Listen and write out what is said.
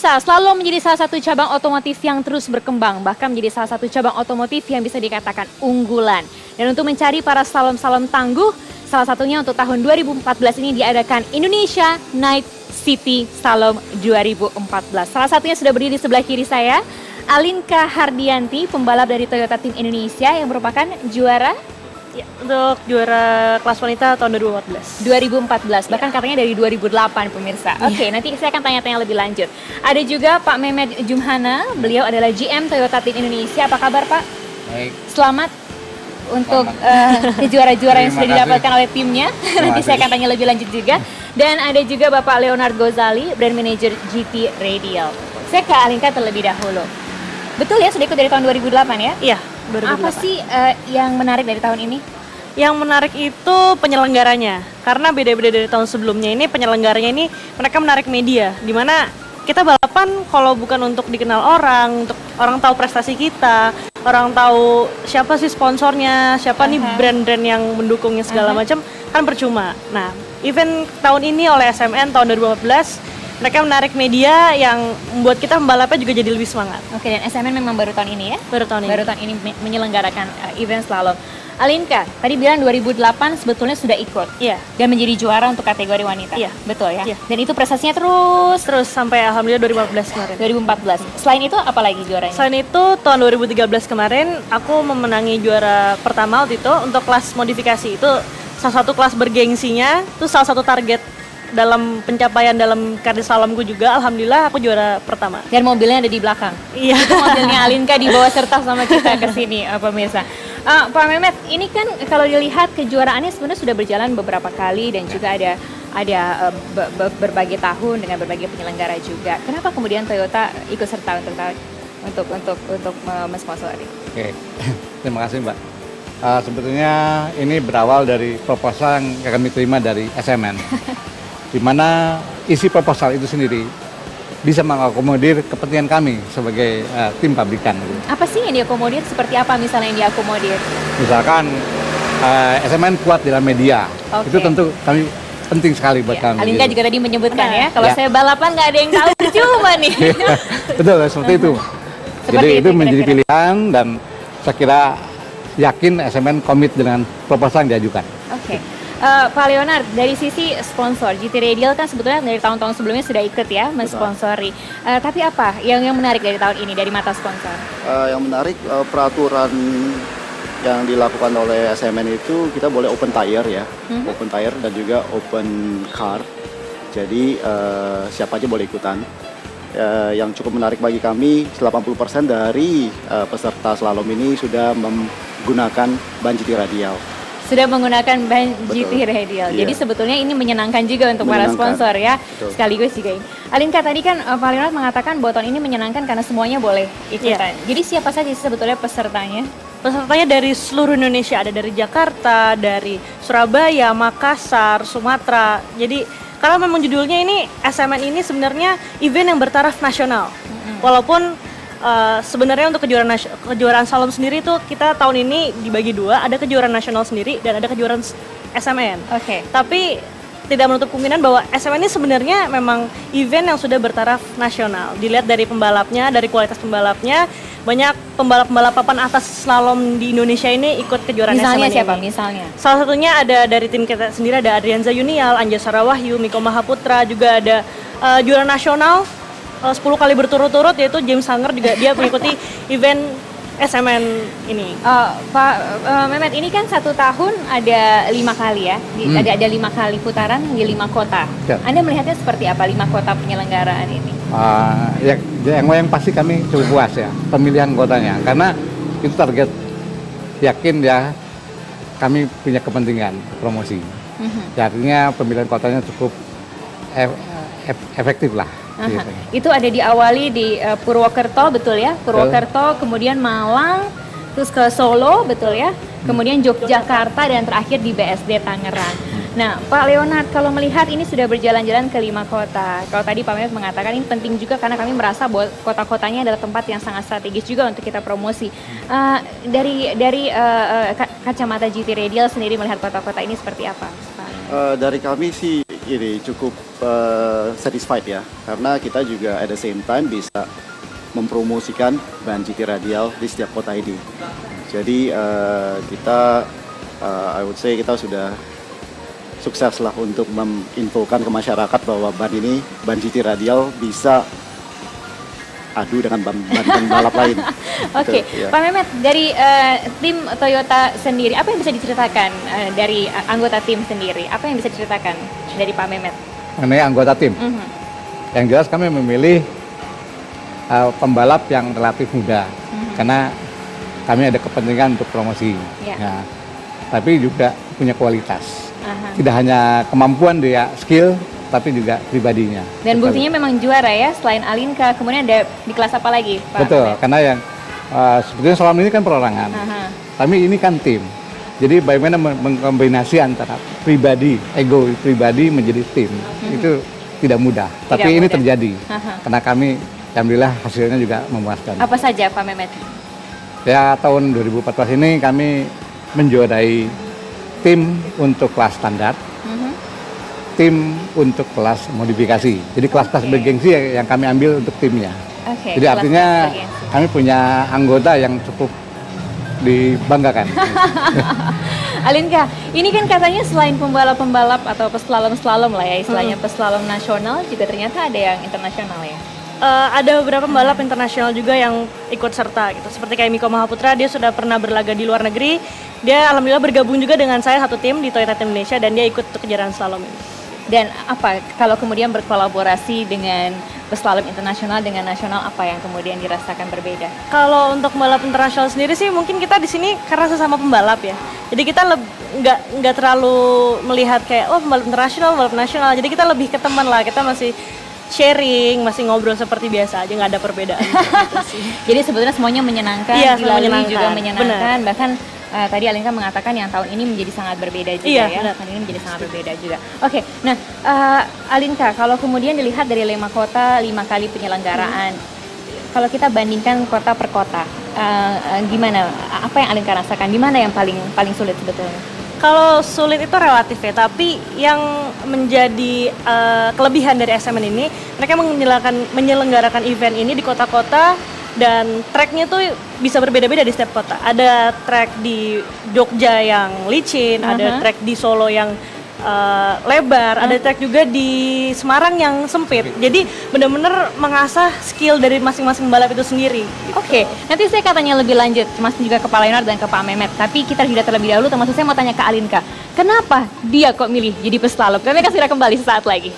Pemirsa, slalom menjadi salah satu cabang otomotif yang terus berkembang, bahkan menjadi salah satu cabang otomotif yang bisa dikatakan unggulan. Dan untuk mencari para slalom-slalom tangguh, salah satunya untuk tahun 2014 ini diadakan Indonesia Night City Slalom 2014. Salah satunya sudah berdiri di sebelah kiri saya, Alinka Hardianti, pembalap dari Toyota Team Indonesia yang merupakan juara Ya, untuk juara kelas wanita tahun 2014. 2014, bahkan katanya dari 2008 pemirsa. Oke, nanti saya akan tanya-tanya lebih lanjut. Ada juga Pak Mehmet Jumhana, beliau adalah GM Toyota Team Indonesia. Apa kabar Pak? Baik. Selamat untuk juara-juara yang sudah didapatkan oleh timnya. Nanti saya akan tanya lebih lanjut juga. Dan ada juga Bapak Leonard Gozali, Brand Manager GT Radial. Saya ke Alinka terlebih dahulu. Betul ya, sudah ikut dari tahun 2008 ya? Iya, 2008. Apa sih yang menarik dari tahun ini? Yang menarik itu penyelenggaranya. Karena beda-beda dari tahun sebelumnya ini, penyelenggaranya ini mereka menarik media. Dimana kita balapan kalau bukan untuk dikenal orang, untuk orang tahu prestasi kita, orang tahu siapa sih sponsornya, siapa nih brand-brand yang mendukungnya segala macam, kan percuma. Nah, event tahun ini oleh SMN tahun 2014, mereka menarik media yang membuat kita pembalapnya juga jadi lebih semangat. Oke, dan SMN memang baru tahun ini ya? Baru tahun ini. Menyelenggarakan event slalom. Alinka, tadi bilang 2008 sebetulnya sudah ikut. Iya. Dan menjadi juara untuk kategori wanita. Iya. Betul ya? Iya. Dan itu prestasinya Terus sampai alhamdulillah 2015 kemarin. 2014. Selain itu apa lagi juaranya? Selain itu tahun 2013 kemarin aku memenangi juara pertama waktu itu untuk kelas modifikasi. Itu salah satu kelas bergengsinya, itu salah satu target dalam pencapaian dalam karir slalomku juga. Alhamdulillah aku juara pertama. Dan mobilnya ada di belakang. Iya. Itu mobilnya Alinka dibawa serta sama kita ke sini, pemirsa. Pak Mehmet, ini kan kalau dilihat kejuaraannya sebenarnya sudah berjalan beberapa kali dan juga ada berbagai tahun dengan berbagai penyelenggara juga. Kenapa kemudian Toyota ikut serta untuk mensponsori? Oke, terima kasih Mbak. Sebetulnya ini berawal dari proposal yang kami terima dari SMN, di mana isi proposal itu sendiri bisa mengakomodir kepentingan kami sebagai tim pabrikan. Apa sih yang diakomodir? Seperti apa misalnya yang diakomodir? Misalkan SMN kuat dalam media, itu tentu kami penting sekali buat kami. Alinka juga tadi menyebutkan ya, kalau saya balapan nggak ada yang tahu cuma nih. Betul, seperti itu. Jadi itu menjadi pilihan dan saya kira yakin SMN komit dengan proposal yang diajukan. Oke. Pak Leonard, dari sisi sponsor, GT Radial kan sebetulnya dari tahun-tahun sebelumnya sudah ikut ya mensponsori. Tapi apa yang menarik dari tahun ini dari mata sponsor? Yang menarik peraturan yang dilakukan oleh SMN itu kita boleh open tire ya, open tire dan juga open car. Jadi siapa aja boleh ikutan. Yang cukup menarik bagi kami, 80% dari peserta slalom ini sudah menggunakan ban GT Radial. Sudah menggunakan ban GT Radial. Iya. Jadi sebetulnya ini menyenangkan juga untuk para sponsor ya. Betul. Sekaligus juga ini. Alinka, tadi kan Pak Leonard mengatakan bahwa tahun ini menyenangkan karena semuanya boleh ikutan. Jadi siapa saja sebetulnya pesertanya? Pesertanya dari seluruh Indonesia, ada dari Jakarta, dari Surabaya, Makassar, Sumatera. Jadi karena memang judulnya ini SMN ini sebenarnya event yang bertaraf nasional. Walaupun sebenarnya untuk kejuaraan slalom sendiri itu kita tahun ini dibagi dua, ada kejuaraan nasional sendiri dan ada kejuaraan SMN. Oke. Tapi tidak menutup kemungkinan bahwa SMN ini sebenarnya memang event yang sudah bertaraf nasional. Dilihat dari pembalapnya, dari kualitas pembalapnya, banyak pembalap-pembalap papan atas slalom di Indonesia ini ikut kejuaraan Misalnya SMN siapa? ini. Misalnya? Salah satunya ada dari tim kita sendiri, ada Adrianza Yunial, Anjasara Wahyu, Miko Mahaputra, juga ada juara nasional 10 kali berturut-turut yaitu James Hanger, juga dia mengikuti event SMN ini. Pak Mehmet, ini kan satu tahun ada 5 kali ya, ada 5 kali putaran di 5 kota. Ya. Anda melihatnya seperti apa 5 kota penyelenggaraan ini? Yang pasti kami cukup puas ya pemilihan kotanya, karena itu target, yakin ya kami punya kepentingan promosi. Artinya pemilihan kotanya cukup efektif lah. Gitu. Itu ada diawali di Purwokerto, betul ya? Purwokerto, kemudian Malang, terus ke Solo, betul ya? Kemudian Yogyakarta dan terakhir di BSD Tangerang. Nah, Pak Leonard, kalau melihat ini sudah berjalan-jalan ke 5 kota. Kalau tadi Pak Mehmet mengatakan ini penting juga karena kami merasa bahwa kota-kotanya adalah tempat yang sangat strategis juga untuk kita promosi. Dari kacamata GT Radial sendiri melihat kota-kota ini seperti apa, Pak? Dari kami sih ini cukup satisfied ya, karena kita juga at the same time bisa mempromosikan ban GT radial di setiap kota ini. Jadi kita I would say kita sudah sukses lah untuk menginfokan ke masyarakat bahwa ban GT radial bisa adu dengan ban balap lain. Oke, Gitu, ya. Pak Mehmet, dari tim Toyota sendiri, apa yang bisa diceritakan dari anggota tim sendiri? Apa yang bisa diceritakan dari Pak Mehmet? Mengenai anggota tim, Mhm. yang jelas kami memilih pembalap yang relatif muda, karena kami ada kepentingan untuk promosi. Ya. Ya. Tapi juga punya kualitas. Aha. Tidak hanya kemampuan dia, skill, tapi juga pribadinya. Dan buktinya memang juara ya, selain Alinka, kemudian ada di kelas apa lagi, Pak Betul, Mehmet? karena yang sebetulnya selama ini kan perorangan, Aha. tapi ini kan tim. Jadi bagaimana mengkombinasi antara pribadi, ego pribadi menjadi tim, itu tidak mudah. Tapi ini mudah. terjadi, Aha. karena kami, alhamdulillah hasilnya juga memuaskan. Apa saja Pak Mehmet? Ya tahun 2014 ini kami menjuarai tim untuk kelas standar, Mhm. tim untuk kelas modifikasi. Jadi kelas-kelas Oke. bergengsi yang kami ambil untuk timnya. Oke. Jadi kelas artinya bergengsi. kami punya anggota yang cukup dibanggakan. Alinka, ini kan katanya selain pembalap-pembalap atau peslalom-slalom lah ya, istilahnya peslalom nasional, juga ternyata ada yang internasional ya. Ada beberapa pembalap internasional juga yang ikut serta gitu. Seperti kayak Miko Mahaputra, dia sudah pernah berlaga di luar negeri. Dia alhamdulillah bergabung juga dengan saya satu tim di Toyota Team Indonesia dan dia ikut untuk kejuaraan slalom ini. Dan apa kalau kemudian berkolaborasi dengan peslalom internasional dengan nasional, apa yang kemudian dirasakan berbeda? Kalau untuk pembalap internasional sendiri sih mungkin kita di sini karena sesama pembalap ya. Jadi kita nggak terlalu melihat kayak pembalap internasional, pembalap nasional. Jadi kita lebih ke teman lah. Kita masih sharing, masih ngobrol seperti biasa aja, nggak ada perbedaan. Gitu sih. Jadi sebetulnya semuanya menyenangkan, Iya, dilalui menyenangkan. juga menyenangkan. Benar. Bahkan tadi Alinka mengatakan yang tahun ini menjadi sangat berbeda juga Iya, ya. benar. Tahun ini menjadi sangat berbeda juga. Oke, nah Alinka, kalau kemudian dilihat dari 5 kota, 5 kali penyelenggaraan, kalau kita bandingkan kota per kota, gimana? Apa yang Alinka rasakan? Di mana yang paling sulit sebetulnya? Kalau sulit itu relatif ya, tapi yang menjadi kelebihan dari SMN ini, mereka menyelenggarakan event ini di kota-kota dan tracknya tuh bisa berbeda-beda di setiap kota. Ada track di Jogja yang licin, ada track di Solo yang lebar, ada track juga di Semarang yang sempit. Jadi benar-benar mengasah skill dari masing-masing pembalap itu sendiri. Oke, nanti saya katanya lebih lanjut, termasuk juga ke Pak Leonard dan ke Pak Mehmet. Tapi kita jeda terlebih dahulu, termasuk saya mau tanya ke Alinka. Kenapa dia kok milih jadi peslalom? Kami akan segera kembali sesaat lagi.